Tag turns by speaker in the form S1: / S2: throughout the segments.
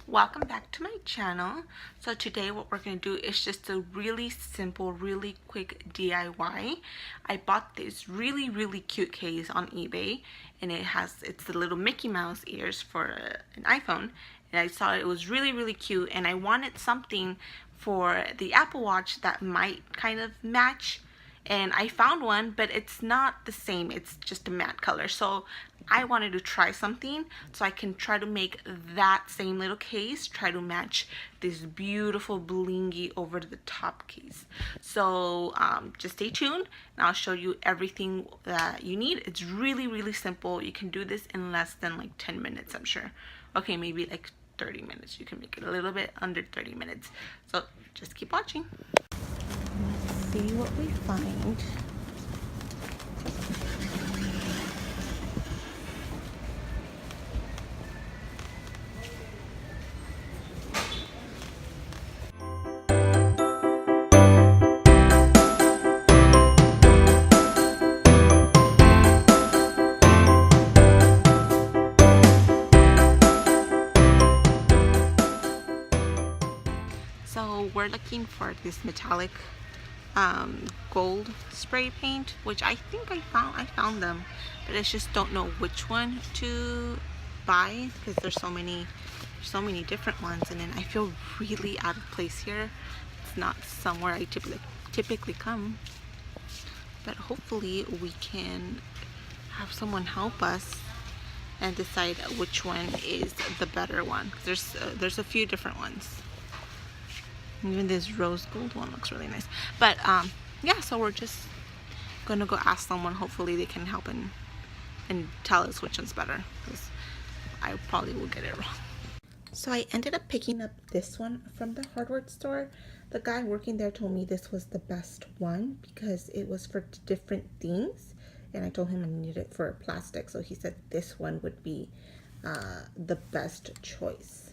S1: Welcome back to my channel. So today what we're going to do is just a really simple, really quick DIY. I bought this really cute case on eBay, and it's the little Mickey Mouse ears for an iPhone, and I saw it was really cute, and I wanted something for the Apple Watch that might kind of match. And I found one, but it's not the same, it's just a matte color. So I wanted to try something so I can try to make that same little case try to match this beautiful blingy over the top case. So just stay tuned and I'll show you everything that you need. It's really simple. You can do this in less than like 10 minutes, I'm sure. Okay, maybe like 30 minutes. You can make it a little bit under 30 minutes. So just keep watching. See what we find. So we're looking for this metallic gold spray paint, which I think I found them, but I just don't know which one to buy because there's so many different ones, and then I feel really out of place here. It's not somewhere I typically come, but hopefully we can have someone help us and decide which one is the better one. There's a few different ones. Even this rose gold one looks really nice. But yeah, so we're just gonna go ask someone. Hopefully they can help and tell us which one's better, because I probably will get it wrong. So I ended up picking up this one from the hardware store. The guy working there told me this was the best one because it was for different things, and I told him I needed it for plastic, so he said this one would be the best choice.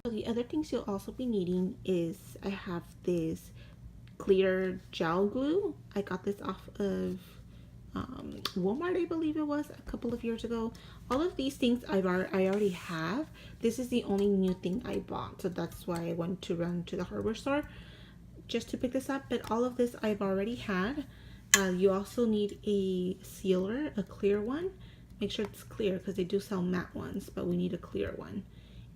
S1: So the other things you'll also be needing is I have this clear gel glue. I got this off of Walmart, I believe it was, a couple of years ago. All of these things I already have. This is the only new thing I bought, so that's why I went to run to the hardware store just to pick this up. But all of this I've already had. You also need a sealer, a clear one. Make sure it's clear because they do sell matte ones, but we need a clear one.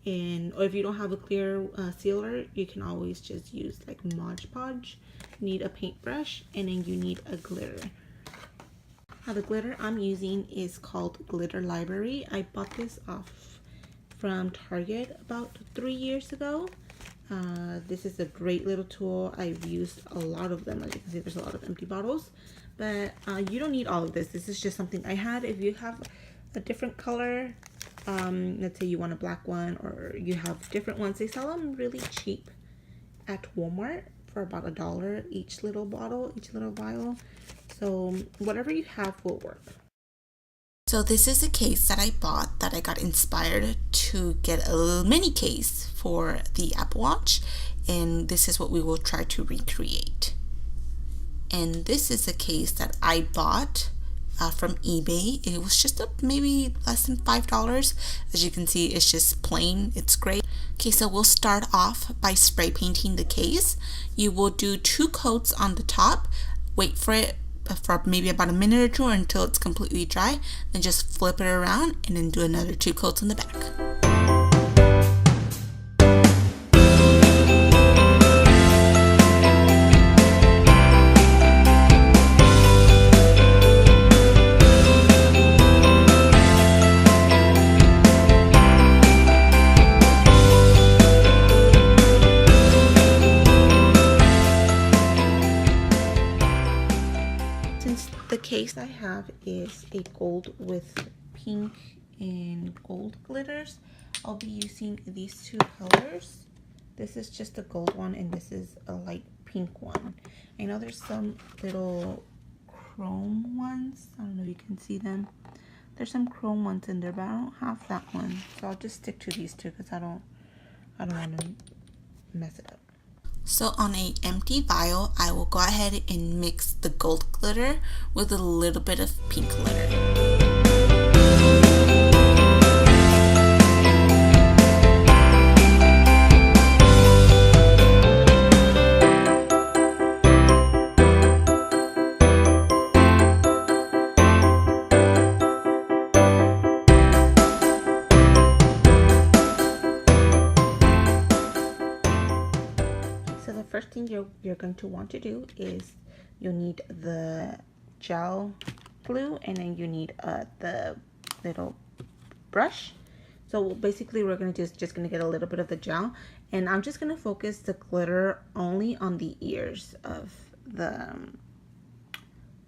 S1: Or if you don't have a clear sealer, you can always just use like Mod Podge. You need a paintbrush, and then you need a glitter. Now the glitter I'm using is called Glitter Library. I bought this off from Target about 3 years ago. This is a great little tool. I've used a lot of them. As you can see, there's a lot of empty bottles, but you don't need all of this. This is just something I had. If you have a different color, let's say you want a black one, or you have different ones, they sell them really cheap at Walmart for about $1 each little bottle, each little vial. So whatever you have will work. So this is a case that I bought that I got inspired to get a little mini case for the Apple Watch, and this is what we will try to recreate. And this is a case that I bought from eBay. It was just maybe less than $5. As you can see, it's just plain. It's great. Okay, so we'll start off by spray painting the case. You will do 2 coats on the top, wait for it for maybe about a minute or two until it's completely dry, then just flip it around and then do another 2 coats on the back. The case I have is a gold with pink and gold glitters. I'll be using these 2 colors. This is just a gold one, and this is a light pink one. I know there's some little chrome ones. I don't know if you can see them. There's some chrome ones in there, but I don't have that one. So I'll just stick to these 2 because I don't want to mess it up. So on an empty vial, I will go ahead and mix the gold glitter with a little bit of pink glitter. you're going to want to do is you need the gel glue, and then you need the little brush. So basically we're going to just going to get a little bit of the gel, and I'm just going to focus the glitter only on the ears of the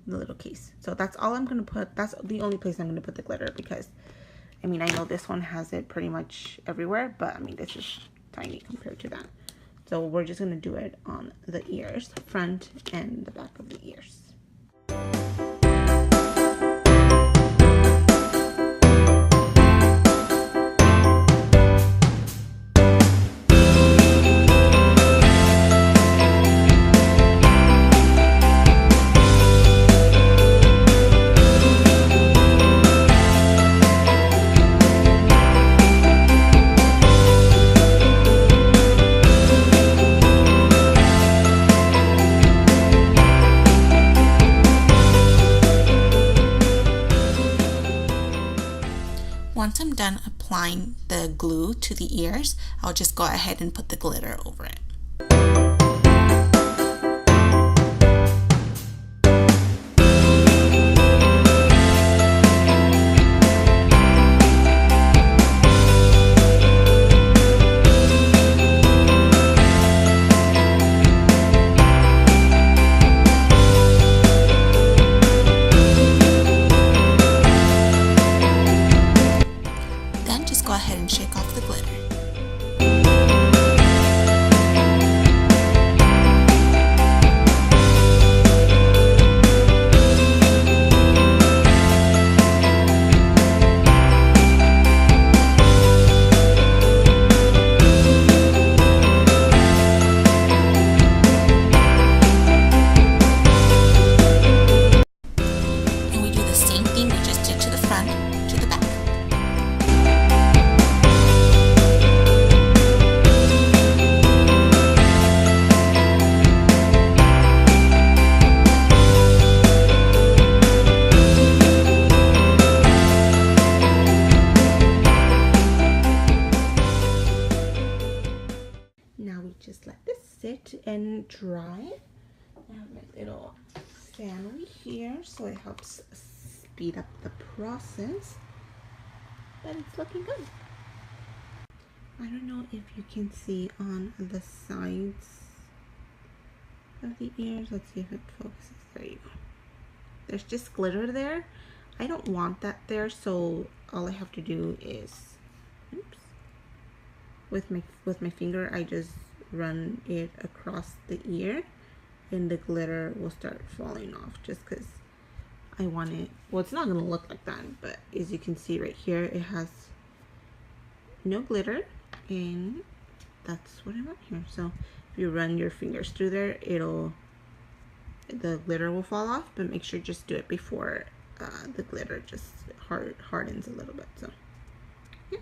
S1: little case. So that's all I'm going to put. That's the only place I'm going to put the glitter, because I mean, I know this one has it pretty much everywhere, but I mean, this is tiny compared to that. So we're just going to do it on the ears, front and the back of the ears. Once I'm done applying the glue to the ears, I'll just go ahead and put the glitter over it. Go ahead and shake off the glitter. And we do the same thing we just did to the front, to the back. Now we just let this sit and dry. I have my little fan over here, so it helps speed up the process. But it's looking good. I don't know if you can see on the sides of the ears. Let's see if it focuses. There you go. There's just glitter there. I don't want that there, so all I have to do is, oops, with my finger, I just run it across the ear, and the glitter will start falling off, just because I want it. Well, it's not going to look like that, but as you can see right here, it has no glitter, and that's what I want here. So if you run your fingers through there, the glitter will fall off, but make sure just do it before the glitter just hardens a little bit. So yeah.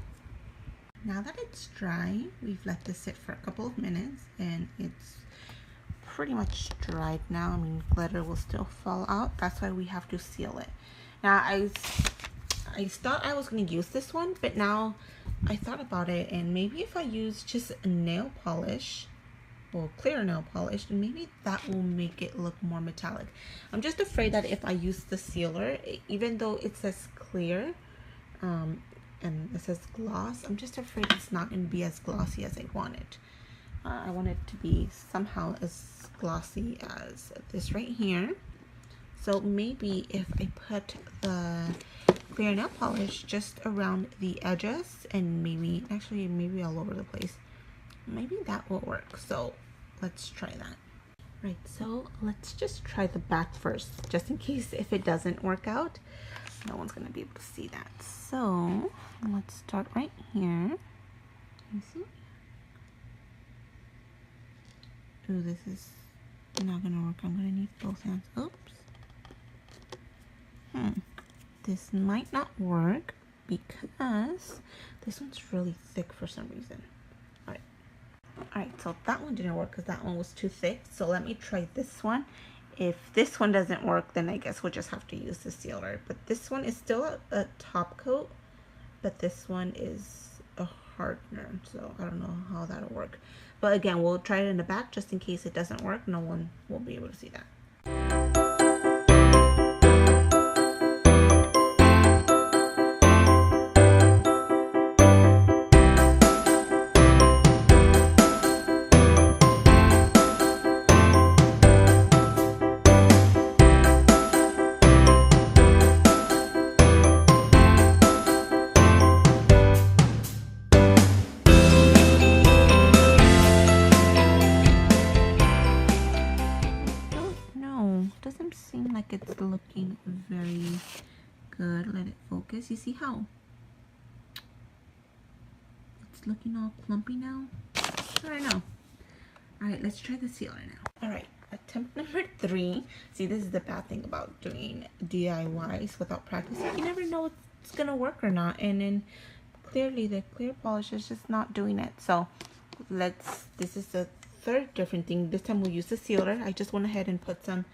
S1: Now that it's dry, we've let this sit for a couple of minutes, and it's pretty much dried now. I mean, glitter will still fall out. That's why we have to seal it. Now, I thought I was going to use this one, but now I thought about it, and maybe if I use just a nail polish, well, clear nail polish, and maybe that will make it look more metallic. I'm just afraid that if I use the sealer, even though it says clear, and it says gloss, I'm just afraid it's not going to be as glossy as I want it. I want it to be somehow as glossy as this right here. So maybe if I put the clear nail polish just around the edges, and maybe all over the place, maybe that will work. So let's try that. Right, so let's just try the back first, just in case if it doesn't work out. No one's going to be able to see that. So let's start right here. You see? Ooh, this is not going to work. I'm going to need both hands. Oops. This might not work because this one's really thick for some reason. Alright, so that one didn't work because that one was too thick. So let me try this one. If this one doesn't work, then I guess we'll just have to use the sealer. But this one is still a top coat, but this one is a partner, so I don't know how that'll work. But again, we'll try it in the back just in case it doesn't work. No one will be able to see that. Doesn't seem like it's looking very good. Let it focus. You see how it's looking all clumpy now? I don't know. Alright, let's try the sealer now. Alright, attempt number 3. See, this is the bad thing about doing DIYs without practice. You never know if it's gonna work or not, and then clearly the clear polish is just not doing it. So this is the third different thing. This time we'll use the sealer. I just went ahead and put some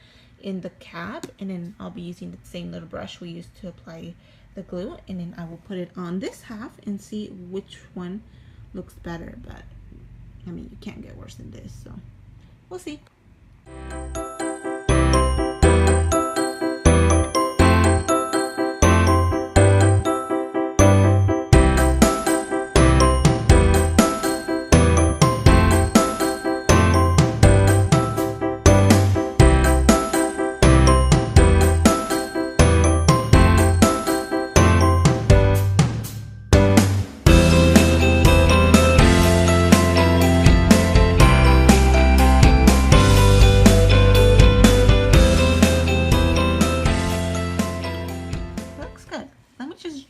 S1: in the cap, and then I'll be using the same little brush we used to apply the glue, and then I will put it on this half and see which one looks better. But I mean, you can't get worse than this, so we'll see.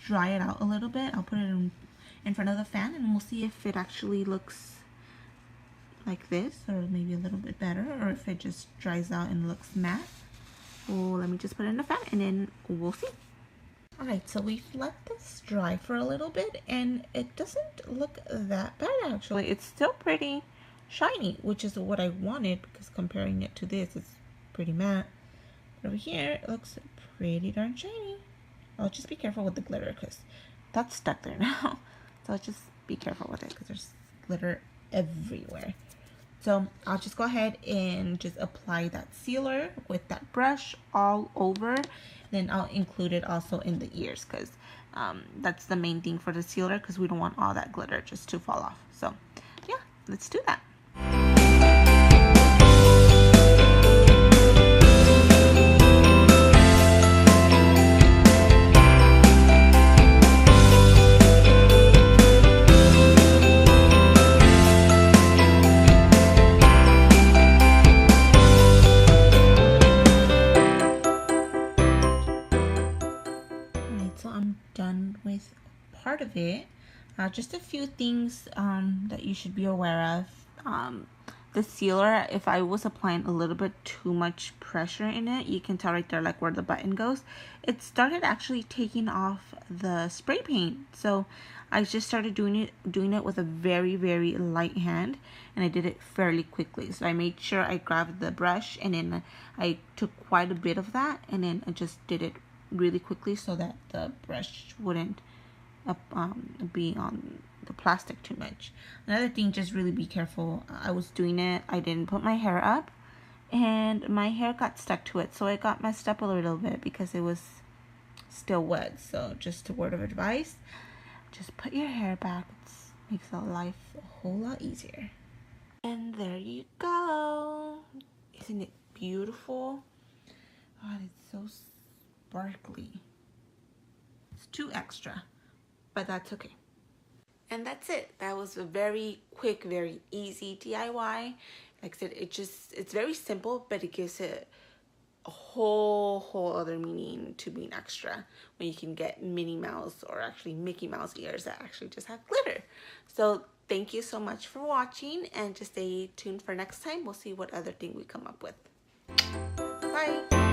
S1: Dry it out a little bit. I'll put it in front of the fan, and we'll see if it actually looks like this, or maybe a little bit better, or if it just dries out and looks matte. Well, let me just put it in the fan, and then we'll see. Alright, so we've let this dry for a little bit, and it doesn't look that bad actually. It's still pretty shiny, which is what I wanted, because comparing it to this, it's pretty matte. Over here, it looks pretty darn shiny. I'll just be careful with the glitter, because that's stuck there now. So just be careful with it, because there's glitter everywhere. So I'll just go ahead and just apply that sealer with that brush all over. Then I'll include it also in the ears, because that's the main thing for the sealer, because we don't want all that glitter just to fall off. So yeah, let's do that. Part of it, just a few things that you should be aware of. The sealer, if I was applying a little bit too much pressure in it, you can tell right there, like where the button goes, it started actually taking off the spray paint. So I just started doing it with a very, very light hand, and I did it fairly quickly. So I made sure I grabbed the brush, and then I took quite a bit of that, and then I just did it really quickly so that the brush wouldn't be on the plastic too much. Another thing, just really be careful. I was doing it, I didn't put my hair up, and my hair got stuck to it, so it got messed up a little bit because it was still wet. So just a word of advice, just put your hair back. It makes life a whole lot easier. And there you go. Isn't it beautiful? God, it's so sparkly. It's too extra, but that's okay. And that's it. That was a very quick, very easy DIY. Like I said, it's very simple, but it gives it a whole other meaning to being extra, when you can get Minnie Mouse or actually Mickey Mouse ears that actually just have glitter. So thank you so much for watching, and just stay tuned for next time. We'll see what other thing we come up with. Bye.